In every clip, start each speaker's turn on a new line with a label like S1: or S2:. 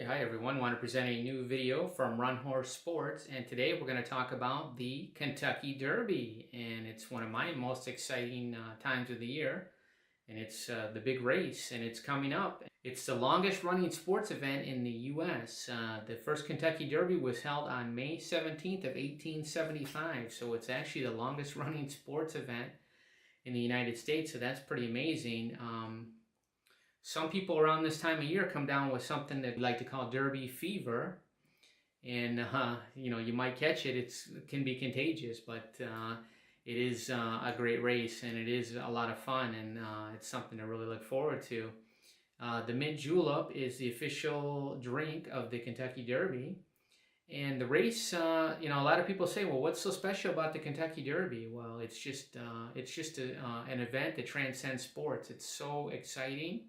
S1: Hi everyone. I want to present a new video from Run Horse Sports, and today we're going to talk about the Kentucky Derby, and it's one of my most exciting times of the year, and it's the big race, and it's coming up. It's the longest running sports event in the U.S. The first Kentucky Derby was held on May 17th of 1875, so it's actually the longest running sports event in the United States, so that's pretty amazing. Some people around this time of year come down with something that we like to call Derby fever, and you might catch it. It can be contagious, but it is a great race, and it is a lot of fun, and it's something to really look forward to. The mint julep is the official drink of the Kentucky Derby, and the race. A lot of people say, "Well, what's so special about the Kentucky Derby?" Well, it's just an event that transcends sports. It's so exciting.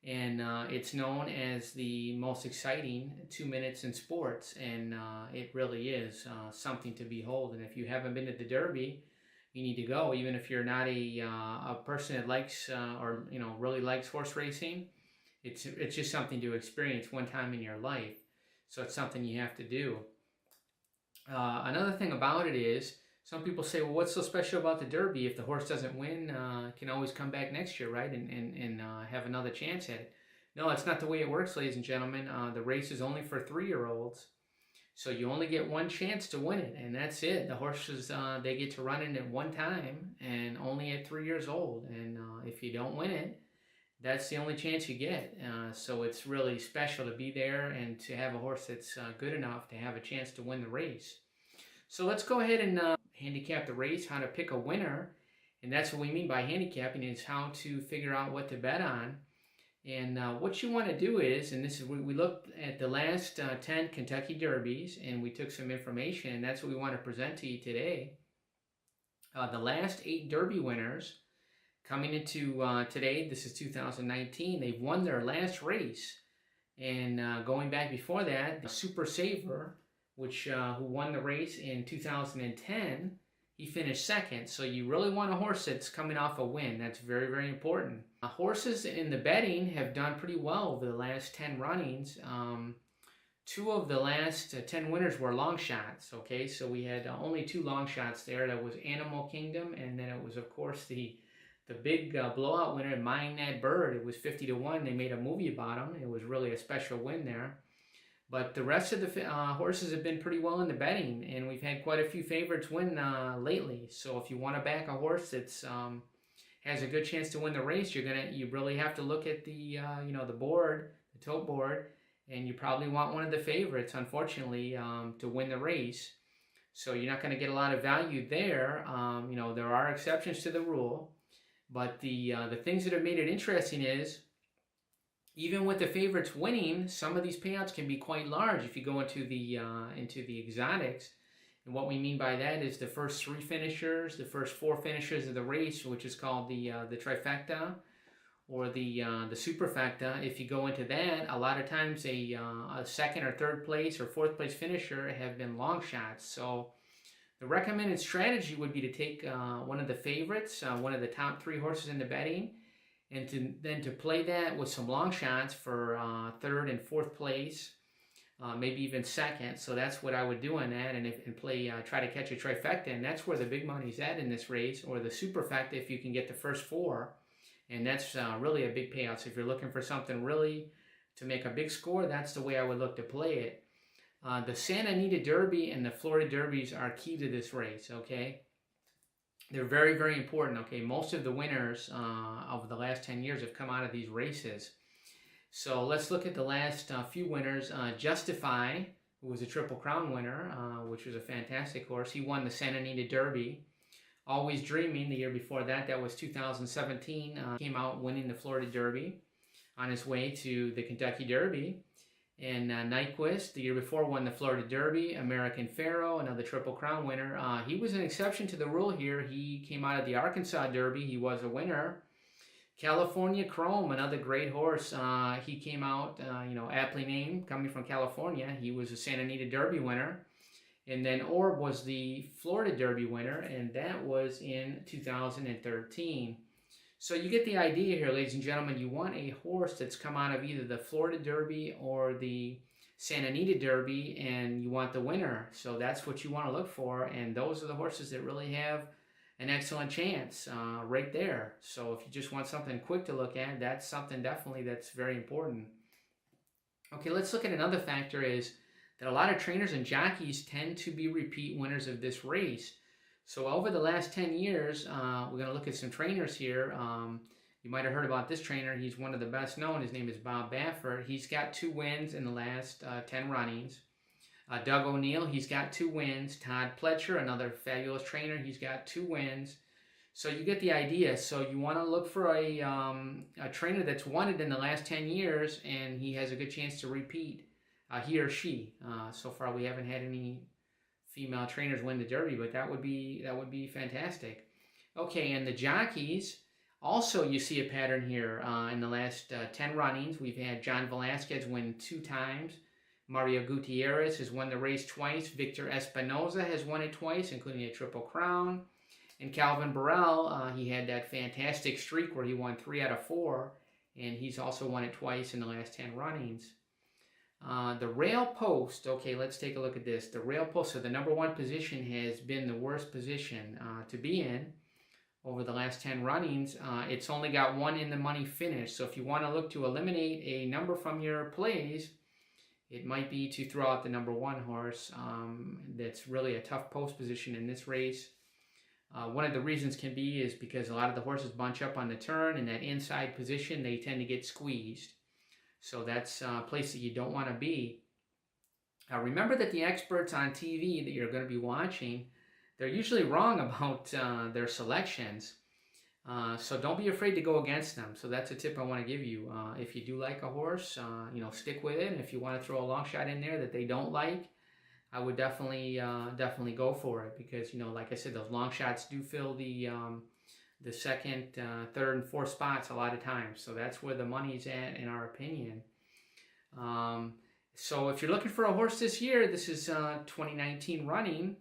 S1: And it's known as the most exciting 2 minutes in sports, and it really is something to behold. And if you haven't been to the Derby, you need to go. Even if you're not a person that likes or really likes horse racing, it's just something to experience one time in your life. So it's something you have to do. Another thing about it is, some people say, well, what's so special about the Derby? If the horse doesn't win, can always come back next year, right? And have another chance at it. No, it's not the way it works, ladies and gentlemen. The race is only for 3-year-olds. So you only get one chance to win it, and that's it. The horses, they get to run in at one time, and only at 3 years old. And if you don't win it, that's the only chance you get. So it's really special to be there and to have a horse that's good enough to have a chance to win the race. So let's go ahead and handicap the race, how to pick a winner. And that's what we mean by handicapping, is how to figure out what to bet on. And what you want to do is, and this is, we looked at the last 10 Kentucky Derbies, and we took some information, and that's what we want to present to you today. The last 8 Derby winners coming into today, this is 2019, they've won their last race. And going back before that, the Super Saver, who won the race in 2010, he finished second. So you really want a horse that's coming off a win. That's very, very important. Horses in the betting have done pretty well over the last 10 runnings. 2 of the last 10 winners were long shots. Okay, so we had only 2 long shots there. That was Animal Kingdom, and then it was, of course, the big blowout winner, Mine That Bird. It was 50-1. They made a movie about him. It was really a special win there. But the rest of the horses have been pretty well in the betting, and we've had quite a few favorites win lately. So if you want to back a horse that's has a good chance to win the race, you really have to look at the the board, the tote board, and you probably want one of the favorites, unfortunately, to win the race. So you're not going to get a lot of value there. There are exceptions to the rule, but the things that have made it interesting is, even with the favorites winning, some of these payouts can be quite large if you go into the exotics. And what we mean by that is the first 3 finishers, the first 4 finishers of the race, which is called the trifecta or the superfecta. If you go into that, a lot of times a second or third place or fourth place finisher have been long shots. So the recommended strategy would be to take one of the favorites, one of the top 3 horses in the betting, and then to play that with some long shots for 3rd and 4th place, maybe even 2nd. So that's what I would do on that, and play try to catch a trifecta, and that's where the big money's at in this race, or the superfecta if you can get the first 4, and that's really a big payout. So if you're looking for something really to make a big score, that's the way I would look to play it. The Santa Anita Derby and the Florida Derbies are key to this race. Okay. They're very, very important. Okay, most of the winners of the last 10 years have come out of these races. So let's look at the last few winners. Justify, who was a Triple Crown winner, which was a fantastic horse. He won the Santa Anita Derby. Always Dreaming, the year before that, that was 2017, came out winning the Florida Derby on his way to the Kentucky Derby. And Nyquist, the year before, won the Florida Derby. American Pharaoh, another Triple Crown winner. He was an exception to the rule here. He came out of the Arkansas Derby. He was a winner. California Chrome, another great horse. He came out, aptly named, coming from California. He was a Santa Anita Derby winner. And then Orb was the Florida Derby winner, and that was in 2013. So you get the idea here, ladies and gentlemen. You want a horse that's come out of either the Florida Derby or the Santa Anita Derby, and you want the winner. So that's what you want to look for, and those are the horses that really have an excellent chance right there. So if you just want something quick to look at, that's something definitely that's very important. Okay, let's look at another factor is that a lot of trainers and jockeys tend to be repeat winners of this race. So over the last 10 years, we're going to look at some trainers here. You might have heard about this trainer. He's one of the best known. His name is Bob Baffert. He's got 2 wins in the last 10 runnings. Doug O'Neill, he's got 2 wins. Todd Pletcher, another fabulous trainer, he's got 2 wins. So you get the idea. So you want to look for a trainer that's won it in the last 10 years, and he has a good chance to repeat, he or she. So far, we haven't had any female trainers win the Derby, but that would be fantastic. Okay, and the jockeys, also you see a pattern here. In the last 10 runnings, we've had John Velasquez win 2 times. Mario Gutierrez has won the race twice. Victor Espinoza has won it twice, including a Triple Crown. And Calvin Burrell, he had that fantastic streak where he won 3 out of 4, and he's also won it twice in the last 10 runnings. The rail post, okay, let's take a look at this. The rail post, so the number 1 position has been the worst position to be in over the last 10 runnings. It's only got 1 in the money finish. So if you want to look to eliminate a number from your plays, it might be to throw out the number 1 horse. That's really a tough post position in this race. One of the reasons can be is because a lot of the horses bunch up on the turn, and that inside position, they tend to get squeezed. So that's a place that you don't want to be. Remember that the experts on TV that you're going to be watching, they're usually wrong about their selections. So don't be afraid to go against them. So that's a tip I want to give you. If you do like a horse, stick with it. And if you want to throw a long shot in there that they don't like, I would definitely go for it, because like I said, those long shots do fill the second, third, and fourth spots a lot of times. So that's where the money's at, in our opinion. So if you're looking for a horse this year, this is 2019 running.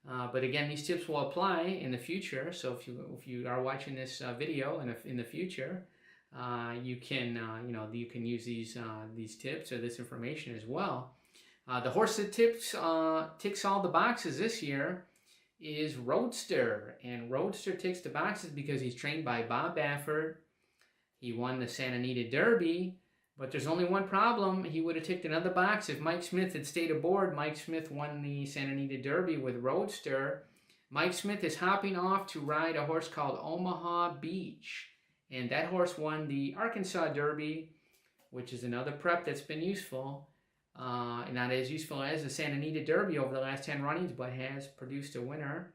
S1: But again, these tips will apply in the future. So if you are watching this video in the future, you can use these tips or this information as well. The horse that ticks all the boxes this year is Roadster, and Roadster ticks the boxes because he's trained by Bob Baffert. He won the Santa Anita Derby, but there's only one problem. He would have ticked another box if Mike Smith had stayed aboard. Mike Smith won the Santa Anita Derby with Roadster. Mike Smith is hopping off to ride a horse called Omaha Beach, and that horse won the Arkansas Derby, which is another prep that's been useful. Not as useful as the Santa Anita Derby over the last 10 runnings, but has produced a winner.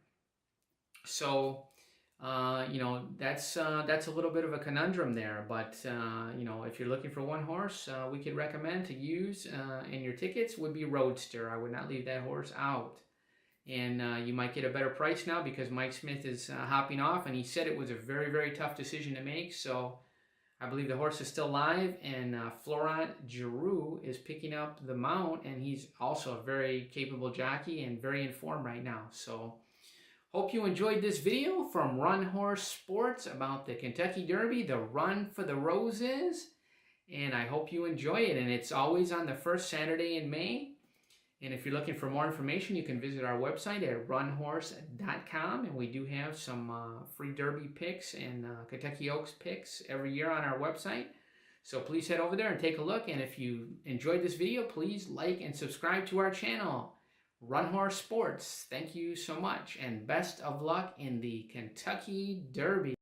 S1: So, that's a little bit of a conundrum there. But, if you're looking for one horse, we could recommend to use in your tickets would be Roadster. I would not leave that horse out. And you might get a better price now because Mike Smith is hopping off, and he said it was a very, very tough decision to make. So I believe the horse is still live, and Florent Giroux is picking up the mount, and he's also a very capable jockey and very informed right now. So hope you enjoyed this video from Run Horse Sports about the Kentucky Derby, the Run for the Roses, and I hope you enjoy it. And it's always on the first Saturday in May. And if you're looking for more information, you can visit our website at runhorse.com, and we do have some free Derby picks and Kentucky Oaks picks every year on our website. So please head over there and take a look. And if you enjoyed this video, please like and subscribe to our channel, Run Horse Sports. Thank you so much, and best of luck in the Kentucky Derby.